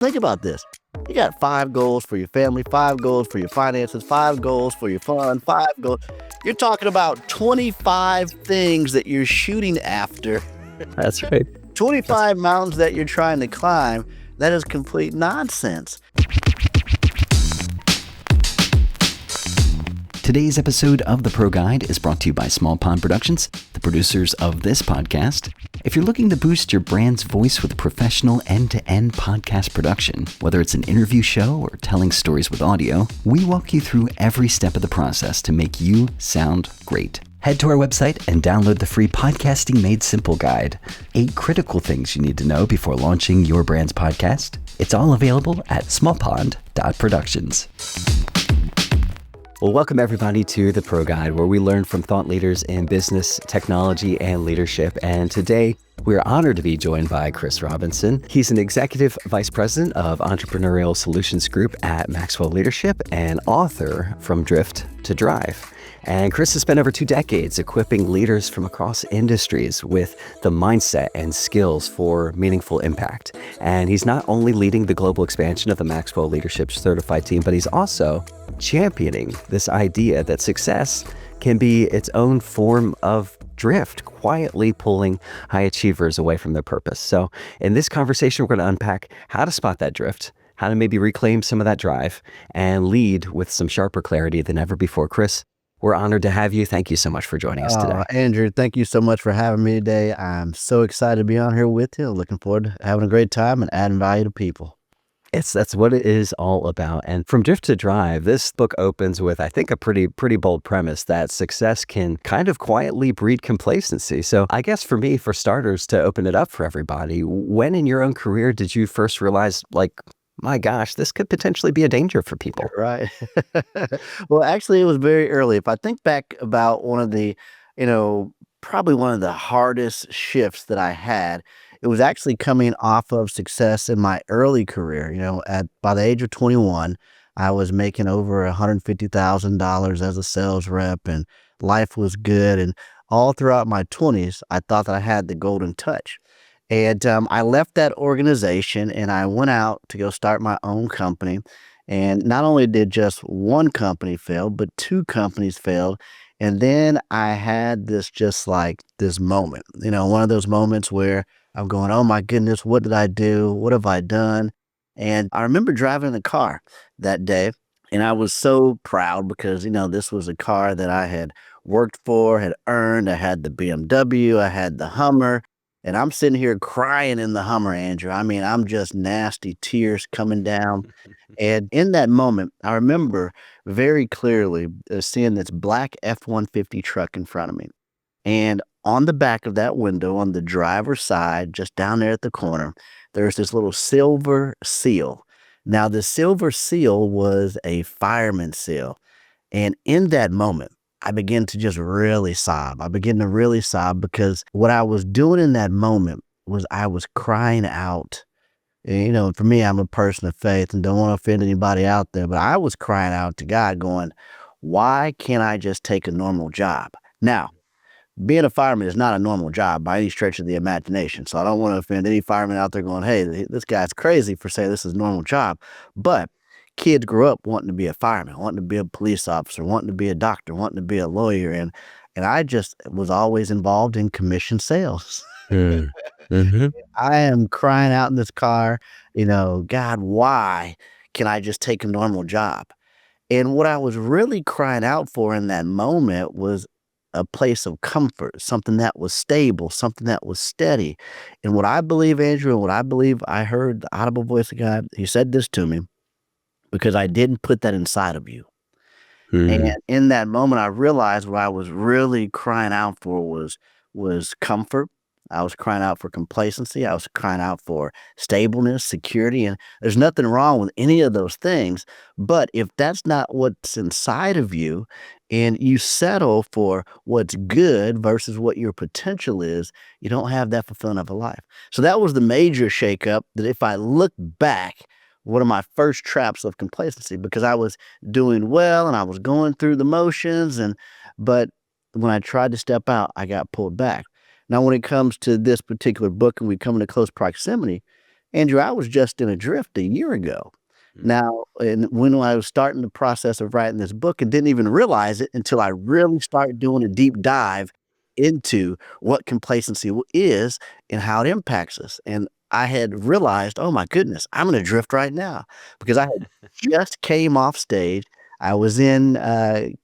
Think about this. You got 5 goals for your family, 5 goals for your finances, 5 goals for your fun, 5 goals. You're talking about 25 things that you're shooting after, That's right. 25 mountains that you're trying to climb. That is complete nonsense. Today's episode of The Pro Guide is brought to you by Small Pond Productions, the producers of this podcast. If you're looking to boost your brand's voice with professional end-to-end podcast production, whether it's an interview show or telling stories with audio, we walk you through every step of the process to make you sound great. Head to our website and download the free Podcasting Made Simple guide. 8 critical things you need to know before launching your brand's podcast. It's all available at smallpond.productions. Well, welcome everybody to The Pro Guide, where we learn from thought leaders in business, technology, and leadership. And today, we're honored to be joined by Chris Robinson. He's an executive vice president of Entrepreneurial Solutions Group at Maxwell Leadership and author From Drift to Drive. And Chris has spent over 2 decades equipping leaders from across industries with the mindset and skills for meaningful impact. And he's not only leading the global expansion of the Maxwell Leadership Certified team, but he's also championing this idea that success can be its own form of drift, quietly pulling high achievers away from their purpose. So in this conversation, we're going to unpack how to spot that drift, how to maybe reclaim some of that drive, and lead with some sharper clarity than ever before. Chris, we're honored to have you. Thank you so much for joining us today. Andrew, thank you so much for having me today. I'm so excited to be on here with you. Looking forward to having a great time and adding value to people. That's what it is all about. And From Drift to Drive, this book opens with, I think, a pretty bold premise that success can kind of quietly breed complacency. So I guess for me, for starters, to open it up for everybody, when in your own career did you first realize, like, my gosh, this could potentially be a danger for people? Right. Well, actually, it was very early. If I think back about one of the, probably one of the hardest shifts that I had, it was actually coming off of success in my early career. By the age of 21, I was making over $150,000 as a sales rep, and life was good. And all throughout my 20s, I thought that I had the golden touch. And I left that organization and I went out to go start my own company. And not only did just one company fail, but 2 companies failed. And then I had this moment, one of those moments where I'm going, oh my goodness, what did I do? What have I done? And I remember driving in the car that day, and I was so proud because, this was a car that I had worked for, had earned. I had the BMW, I had the Hummer, and I'm sitting here crying in the Hummer, Andrew. I mean, I'm just nasty, tears coming down. And in that moment, I remember very clearly seeing this black F-150 truck in front of me. And on the back of that window, on the driver's side, just down there at the corner, there's this little silver seal. Now, the silver seal was a fireman seal. And in that moment, I began to just really sob. I began to really sob because what I was doing in that moment was I was crying out. And, for me, I'm a person of faith and don't want to offend anybody out there, but I was crying out to God going, why can't I just take a normal job? Now, being a fireman is not a normal job by any stretch of the imagination. So I don't want to offend any fireman out there going, hey, this guy's crazy for saying this is a normal job. But kids grow up wanting to be a fireman, wanting to be a police officer, wanting to be a doctor, wanting to be a lawyer. And I just was always involved in commission sales. Mm-hmm. I am crying out in this car, God, why can I just take a normal job? And what I was really crying out for in that moment was a place of comfort, something that was stable, something that was steady. And what I believe, Andrew, and what I believe I heard the audible voice of God, he said this to me, because I didn't put that inside of you. And in that moment, I realized what I was really crying out for was comfort. I was crying out for complacency. I was crying out for stableness, security. And there's nothing wrong with any of those things. But if that's not what's inside of you and you settle for what's good versus what your potential is, you don't have that fulfillment of a life. So that was the major shakeup that if I look back, one of my first traps of complacency, because I was doing well and I was going through the motions. But when I tried to step out, I got pulled back. Now, when it comes to this particular book and we come into close proximity, Andrew, I was just in a drift a year ago. Mm. Now, and when I was starting the process of writing this book and didn't even realize it until I really started doing a deep dive into what complacency is and how it impacts us. And I had realized, oh my goodness, I'm in a drift right now because I had just came off stage. I was in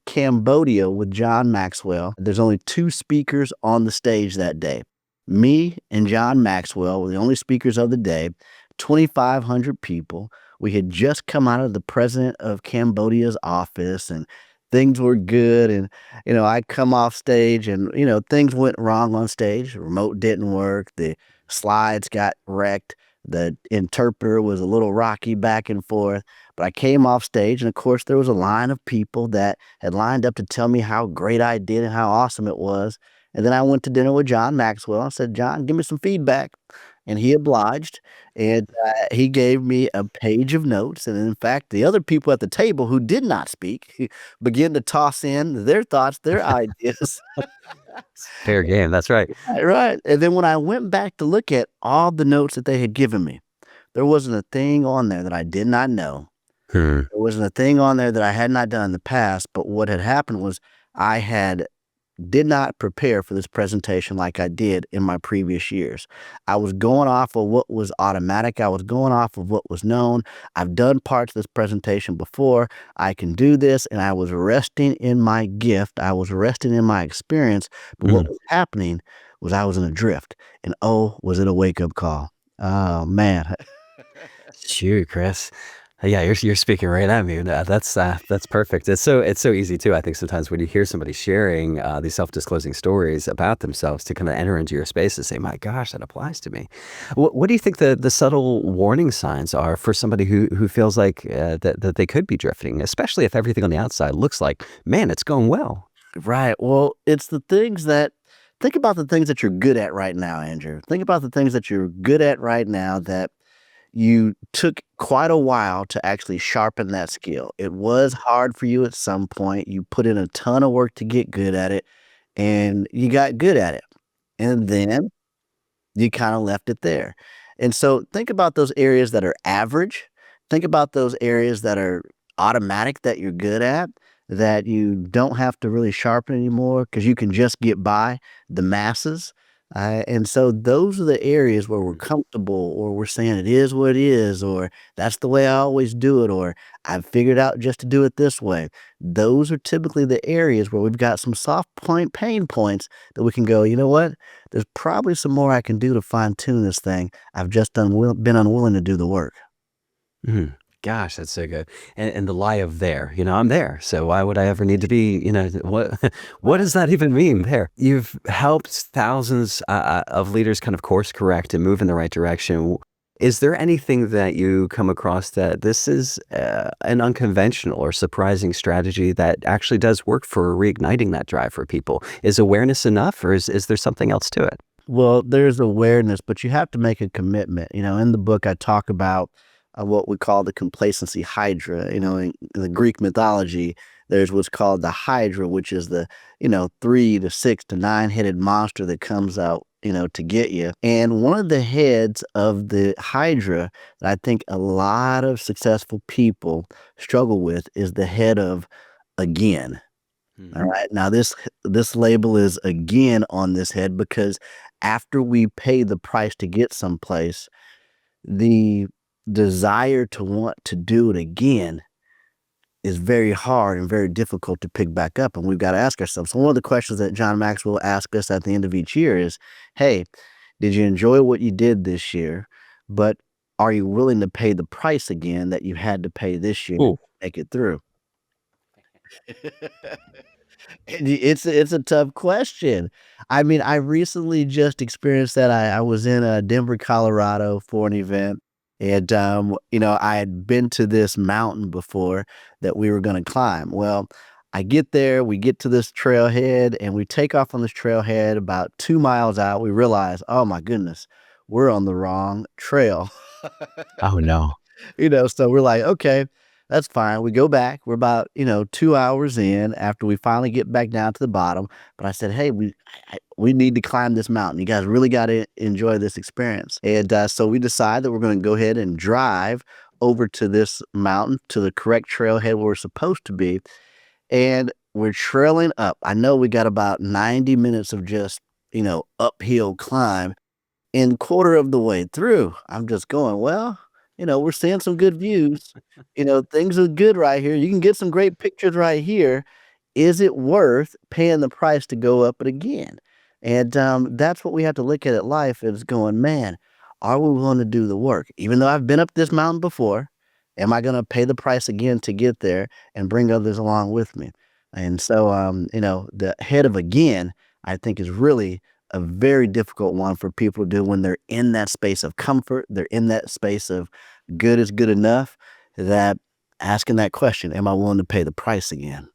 Cambodia with John Maxwell. There's only two speakers on the stage that day. Me and John Maxwell were the only speakers of the day, 2,500 people. We had just come out of the president of Cambodia's office and things were good. And, I come off stage and, things went wrong on stage. The remote didn't work. The slides got wrecked. The interpreter was a little rocky back and forth. But I came off stage, and of course, there was a line of people that had lined up to tell me how great I did and how awesome it was. And then I went to dinner with John Maxwell. I said, John, give me some feedback. And he obliged. And he gave me a page of notes. And in fact, the other people at the table who did not speak began to toss in their thoughts, their ideas. Fair game. That's right. Right. And then when I went back to look at all the notes that they had given me, there wasn't a thing on there that I did not know. Hmm. There wasn't a thing on there that I had not done in the past. But what had happened was I did not prepare for this presentation like I did in my previous years. I was going off of what was automatic. I was going off of what was known. I've done parts of this presentation before. I can do this. And I was resting in my gift. I was resting in my experience. But what Mm. was happening was I was in a drift. And oh, was it a wake up call? Oh, man. Shoot, Chris. Yeah, you're speaking right at me. That's perfect. It's so easy too. I think sometimes when you hear somebody sharing these self-disclosing stories about themselves to kind of enter into your space and say, "My gosh, that applies to me." What do you think the subtle warning signs are for somebody who feels like that they could be drifting, especially if everything on the outside looks like, man, it's going well. Right. Well, it's the things that think about the things that you're good at right now, Andrew. Think about the things that you're good at right now that you took quite a while to actually sharpen that skill. It was hard for you at some point. You put in a ton of work to get good at it, and you got good at it. And then you kinda left it there. And so think about those areas that are average. Think about those areas that are automatic that you're good at, that you don't have to really sharpen anymore because you can just get by the masses. And so those are the areas where we're Mm. comfortable or we're saying it is what it is, or that's the way I always do it, or I've figured out just to do it this way. Those are typically the areas where we've got some soft point pain points that we can go, you know what? There's probably some more I can do to fine tune this thing. I've just been unwilling to do the work. Mhm. Gosh, that's so good. And the lie of there, I'm there. So why would I ever need to be, what what does that even mean there? You've helped thousands of leaders kind of course correct and move in the right direction. Is there anything that you come across that this is an unconventional or surprising strategy that actually does work for reigniting that drive for people? Is awareness enough, or is there something else to it? Well, there's awareness, but you have to make a commitment. In the book, I talk about what we call the complacency hydra. In the Greek mythology, there's what's called the hydra, which is the, 3 to 6 to 9 headed monster that comes out, to get you. And one of the heads of the hydra that I think a lot of successful people struggle with is the head of again. Hmm. All right. Now this label is again on this head because after we pay the price to get someplace, the desire to want to do it again is very hard and very difficult to pick back up. And we've got to ask ourselves. So one of the questions that John Maxwell asks us at the end of each year is, hey, did you enjoy what you did this year? But are you willing to pay the price again that you had to pay this year to Ooh. make it through? It's a tough question. I mean, I recently just experienced that. I was in, Denver, Colorado for an event, and, I had been to this mountain before that we were gonna climb. Well, I get there, we get to this trailhead, and we take off on this trailhead about 2 miles out, we realize, "Oh my goodness, we're on the wrong trail." Oh no. So we're like, "Okay." That's fine. We go back. We're about, 2 hours in after we finally get back down to the bottom. But I said, "Hey, we need to climb this mountain. You guys really gotta enjoy this experience." And, so we decide that we're gonna go ahead and drive over to this mountain, to the correct trailhead where we're supposed to be, and we're trailing up. I know we got about 90 minutes of just, uphill climb, and quarter of the way through, I'm just going, "Well, we're seeing some good views. Things are good right here. You can get some great pictures right here. Is it worth paying the price to go up it again?" And, that's what we have to look at life is going, "Man, are we willing to do the work? Even though I've been up this mountain before, am I gonna pay the price again to get there and bring others along with me?" And so, the head of again, I think is really a very difficult one for people to do when they're in that space of comfort, they're in that space of good is good enough, that asking that question, "Am I willing to pay the price again?"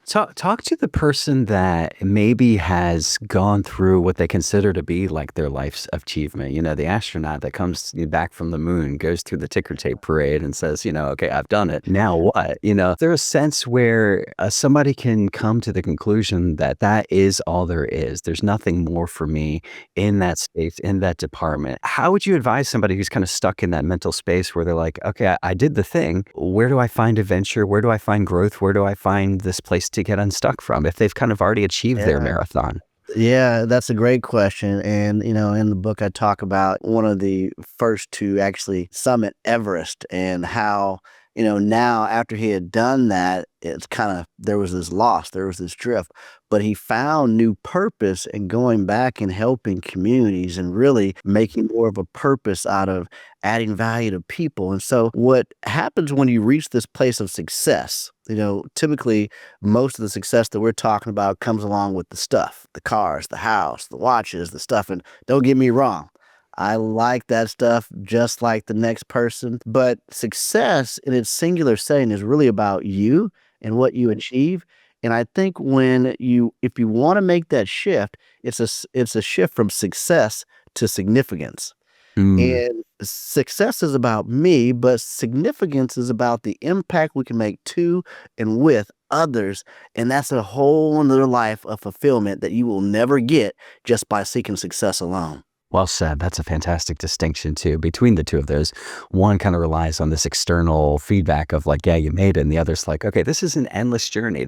Talk to the person that maybe has gone through what they consider to be like their life's achievement. The astronaut that comes back from the moon, goes through the ticker tape parade and says, okay, I've done it. Now what? There's a sense where somebody can come to the conclusion that that is all there is. There's nothing more for me in that space, in that department. How would you advise somebody who's kind of stuck in that mental space where they're like, okay, I did the thing. Where do I find adventure? Where do I find growth? Where do I find this place to get unstuck from if they've kind of already achieved their Yeah. marathon? Yeah, that's a great question. And, in the book, I talk about one of the first to actually summit Everest and how, now after he had done that, it's kind of, there was this loss, there was this drift, but he found new purpose in going back and helping communities and really making more of a purpose out of adding value to people. And so, what happens when you reach this place of success? Typically, most of the success that we're talking about comes along with the stuff, the cars, the house, the watches, the stuff. And don't get me wrong, I like that stuff just like the next person. But success in its singular setting is really about you and what you achieve. And I think if you want to make that shift, it's a shift from success to significance. Mm. And success is about me, but significance is about the impact we can make to and with others. And that's a whole another life of fulfillment that you will never get just by seeking success alone. Well said. That's a fantastic distinction too between the two of those. One kind of relies on this external feedback of like, yeah, you made it, and the other's like, okay, this is an endless journey.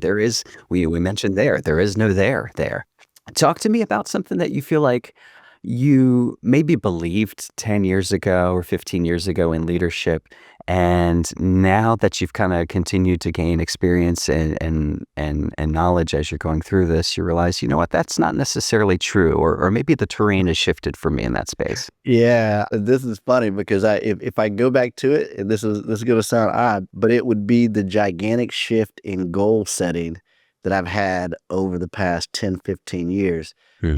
We mentioned there is no there. Talk to me about something that you feel like you maybe believed 10 years ago or 15 years ago in leadership. And now that you've kind of continued to gain experience and knowledge as you're going through this, you realize, you know what, that's not necessarily true. Or maybe the terrain has shifted for me in that space. Yeah, this is funny because if I go back to it, and this is gonna sound odd, but it would be the gigantic shift in goal setting that I've had over the past 10, 15 years. Hmm.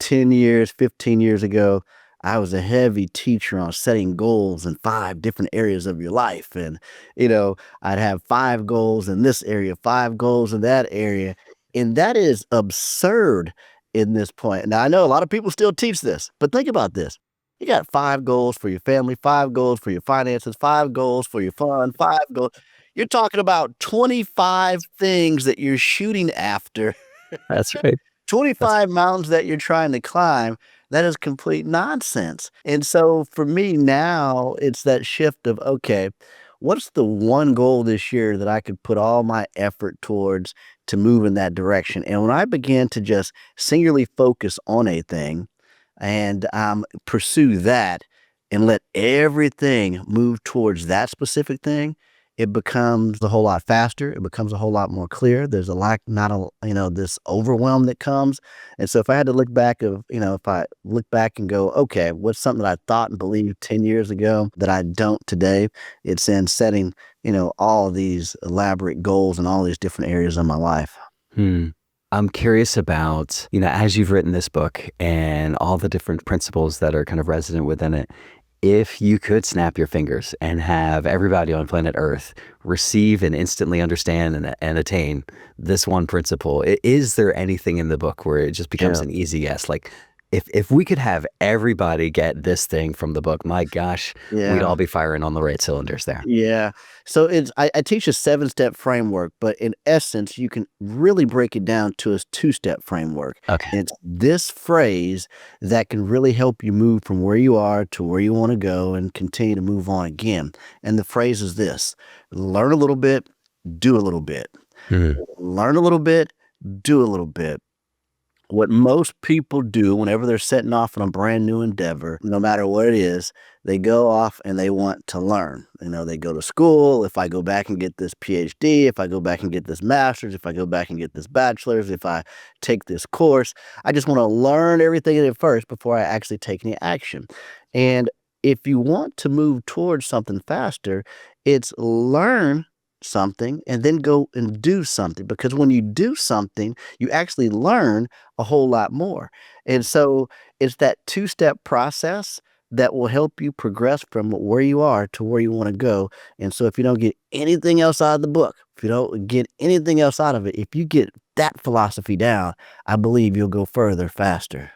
10 years, 15 years ago, I was a heavy teacher on setting goals in 5 different areas of your life. And, I'd have 5 goals in this area, 5 goals in that area. And that is absurd in this point. Now, I know a lot of people still teach this, but think about this. You got 5 goals for your family, 5 goals for your finances, 5 goals for your fun, 5 goals. You're talking about 25 things that you're shooting after. That's right. That's 25 mountains that you're trying to climb, that is complete nonsense. And so for me now, it's that shift of, okay, what's the one goal this year that I could put all my effort towards to move in that direction? And when I began to just singularly focus on a thing and pursue that and let everything move towards that specific thing, it becomes a whole lot faster. It becomes a whole lot more clear. There's a lack, not a, this overwhelm that comes. And so if I had to look back if I look back and go, okay, what's something that I thought and believed 10 years ago that I don't today? It's in setting, all of these elaborate goals in all these different areas of my life. Hmm. I'm curious about, as you've written this book and all the different principles that are kind of resident within it, if you could snap your fingers and have everybody on planet Earth receive and instantly understand and attain this one principle, is there anything in the book where it just becomes Yeah. an easy yes? Like, If we could have everybody get this thing from the book, my gosh, we'd Yeah. all be firing on the right cylinders there. Yeah. So I teach a 7-step framework, but in essence, you can really break it down to a 2-step framework. Okay. And it's this phrase that can really help you move from where you are to where you want to go and continue to move on again. And the phrase is this: learn a little bit, do a little bit. Hmm. Learn a little bit, do a little bit. What most people do whenever they're setting off on a brand new endeavor, no matter what it is, they go off and they want to learn. They go to school. If I go back and get this PhD, if I go back and get this master's, if I go back and get this bachelor's, if I take this course, I just want to learn everything in it first before I actually take any action. And if you want to move towards something faster, it's learn something and then go and do something, because when you do something, you actually learn a whole lot more. And so it's that 2-step process that will help you progress from where you are to where you want to go. And so if you don't get anything else out of the book, if you don't get anything else out of it, if you get that philosophy down, I believe you'll go further faster.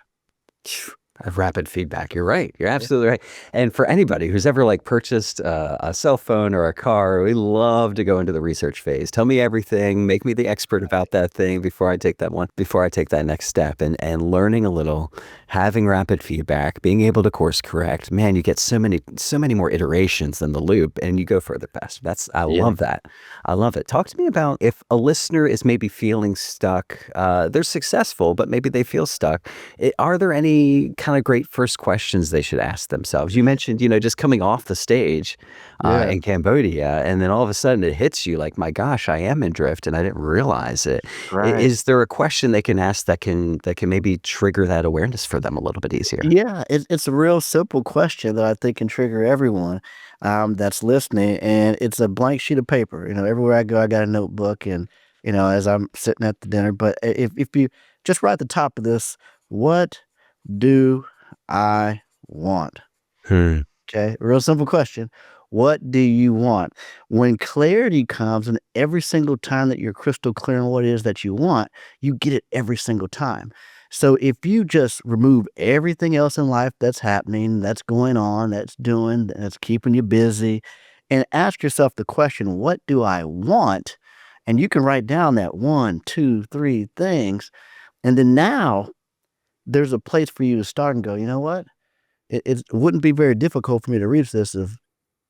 Rapid feedback. You're right. You're absolutely right. And for anybody who's ever like purchased a cell phone or a car, we love to go into the research phase. Tell me everything. Make me the expert about that thing before I take that next step. And learning a little, having rapid feedback, being able to course correct. Man, you get so many more iterations than the loop, and you go further faster. I Yeah. love that. I love it. Talk to me about if a listener is maybe feeling stuck. They're successful, but maybe they feel stuck. Are there any kind of great first questions they should ask themselves? You mentioned, just coming off the stage Yeah. in Cambodia, and then all of a sudden it hits you like, my gosh, I am in drift, and I didn't realize it. Right. Is there a question they can ask that can maybe trigger that awareness for them a little bit easier? Yeah, it's a real simple question that I think can trigger everyone that's listening, and it's a blank sheet of paper. Everywhere I go, I got a notebook, and as I'm sitting at the dinner. But if you just write the top of this, what do I want? Hmm. Okay, real simple question. What do you want? When clarity comes, and every single time that you're crystal clear on what it is that you want, you get it every single time. So if you just remove everything else in life that's happening, that's going on, that's keeping you busy, and ask yourself the question, what do I want? And you can write down that one, two, three things. And then now there's a place for you to start and go, you know what? It wouldn't be very difficult for me to reach this if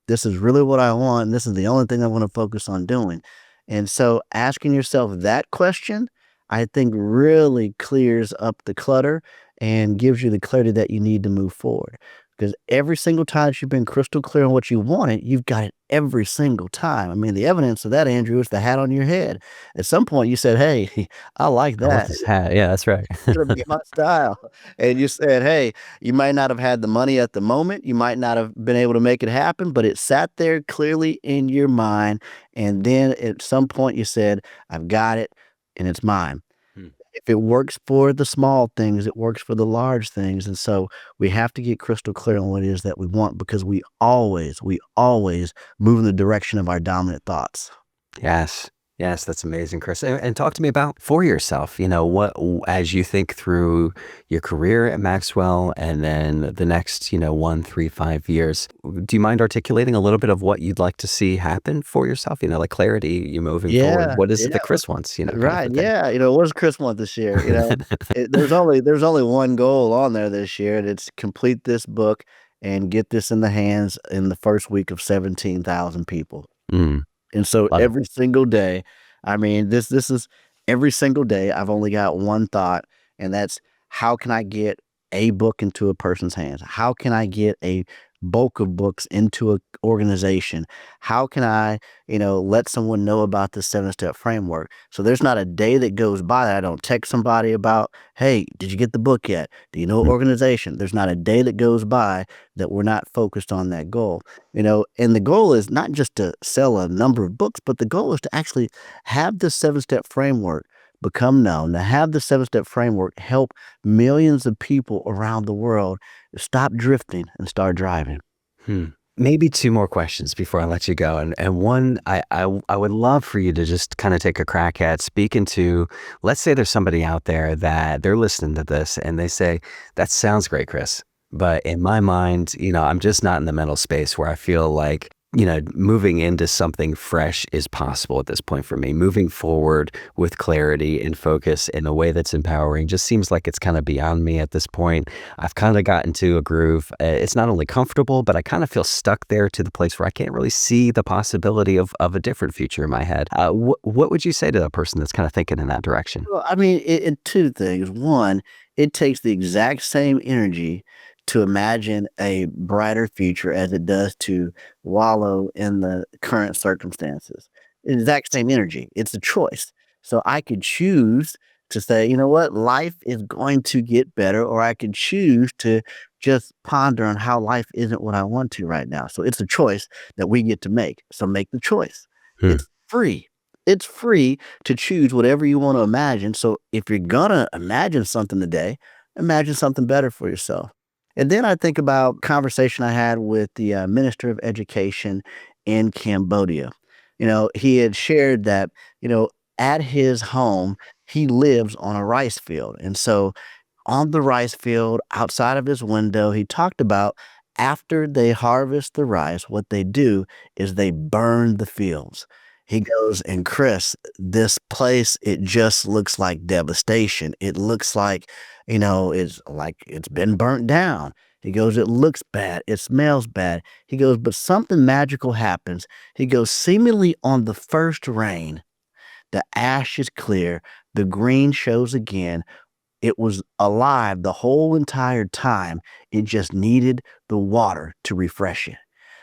this is really what I want, and this is the only thing I want to focus on doing. And so asking yourself that question, I think really clears up the clutter and gives you the clarity that you need to move forward. Because every single time that you've been crystal clear on what you wanted, you've got it every single time. I mean, the evidence of that, Andrew, is the hat on your head. At some point, you said, "Hey, I like I love that. this hat. Yeah, that's right. Gonna be my style." And you said, "Hey, you might not have had the money at the moment, you might not have been able to make it happen, but it sat there clearly in your mind, and then at some point you said, 'I've got it, and it's mine.'" Hmm. If it works for the small things, it works for the large things, and so we have to get crystal clear on what it is that we want, because we always move in the direction of our dominant thoughts. Yes. Yes, that's amazing, Chris. And talk to me about for yourself, as you think through your career at Maxwell and then the next, 1, 3, 5 years, do you mind articulating a little bit of what you'd like to see happen for yourself? Like clarity, you moving forward. Yeah, What is it yeah. that Chris wants, kind of Right, a thing? yeah, what does Chris want this year, there's only one goal on there this year, and it's complete this book and get this in the hands in the first week of 17,000 people. Mm, And so love it. every single day, I mean, this is every single day, I've only got one thought, and that's, how can I get a book into a person's hands? How can I get a bulk of books into a organization? How can I, let someone know about the 7-step framework? So there's not a day that goes by that I don't text somebody about, "Hey, did you get the book yet? Do you know Mm, organization?" There's not a day that goes by that we're not focused on that goal. And the goal is not just to sell a number of books, but the goal is to actually have the 7-step framework become known, to have the 7-step framework help millions of people around the world stop drifting and start driving. hmm. Maybe two more questions before I let you go. And one, I would love for you to just kind of take a crack at speaking to, let's say there's somebody out there that they're listening to this and they say, that sounds great, Chris. But in my mind, I'm just not in the mental space where I feel like, moving into something fresh is possible at this point for me. Moving forward with clarity and focus in a way that's empowering just seems like it's kind of beyond me at this point. I've kind of gotten to a groove. It's not only comfortable, but I kind of feel stuck there to the place where I can't really see the possibility of a different future in my head. What would you say to a person that's kind of thinking in that direction? Well, I mean, two things. One, it takes the exact same energy to imagine a brighter future as it does to wallow in the current circumstances. Exact same energy. It's a choice. So I could choose to say, you know what, life is going to get better, or I could choose to just ponder on how life isn't what I want to right now. So it's a choice that we get to make. So make the choice. Hmm. It's free. It's free to choose whatever you want to imagine. So if you're gonna imagine something today, imagine something better for yourself. And then I think about conversation I had with the Minister of Education in Cambodia. He had shared that, at his home, he lives on a rice field. And so on the rice field outside of his window, he talked about after they harvest the rice, what they do is they burn the fields. He goes, and Chris, this place, it just looks like devastation. It looks like, it's like it's been burnt down. He goes, it looks bad. It smells bad. He goes, but something magical happens. He goes, seemingly on the first rain, the ash is clear, the green shows again. It was alive the whole entire time. It just needed the water to refresh it.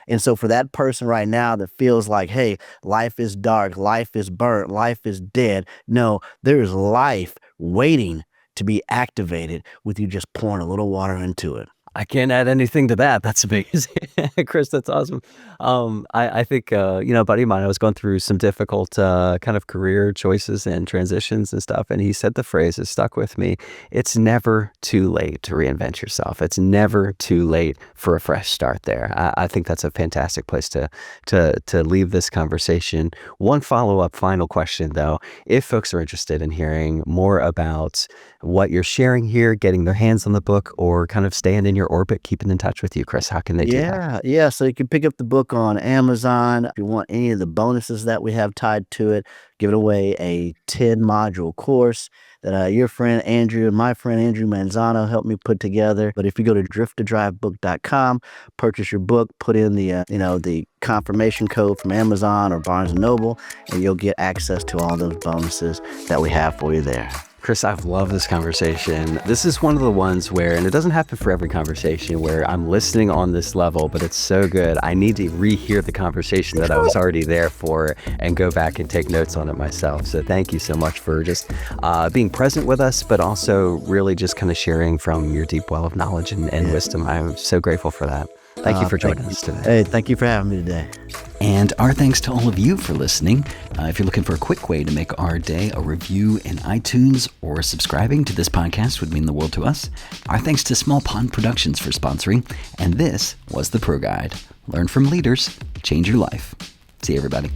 And so for that person right now that feels like, hey, life is dark, life is burnt, life is dead. No, there is life waiting to be activated with you just pouring a little water into it. I can't add anything to that. That's amazing. Chris, that's awesome. I think, a buddy of mine, I was going through some difficult kind of career choices and transitions and stuff. And he said the phrase that stuck with me. It's never too late to reinvent yourself. It's never too late for a fresh start there. I think that's a fantastic place to leave this conversation. One follow-up final question, though. If folks are interested in hearing more about what you're sharing here, getting their hands on the book, or kind of staying in your orbit, keeping in touch with you, Chris, how can they do that? Yeah, yeah. So you can pick up the book on Amazon. If you want any of the bonuses that we have tied to it, give it away a 10 module course that your friend Andrew and my friend Andrew Manzano helped me put together. But if you go to drifttodrivebook.com, purchase your book, put in the confirmation code from Amazon or Barnes and Noble, and you'll get access to all those bonuses that we have for you there. Chris, I've loved this conversation. This is one of the ones where, and it doesn't happen for every conversation, where I'm listening on this level, but it's so good. I need to rehear the conversation that I was already there for and go back and take notes on it myself. So thank you so much for just being present with us, but also really just kind of sharing from your deep well of knowledge and wisdom. I'm so grateful for that. Thank you for joining us today. Hey, thank you for having me today. And our thanks to all of you for listening. If you're looking for a quick way to make our day, a review in iTunes or subscribing to this podcast would mean the world to us. Our thanks to Small Pond Productions for sponsoring. And this was the Pro Guide. Learn from leaders, change your life. See you, everybody.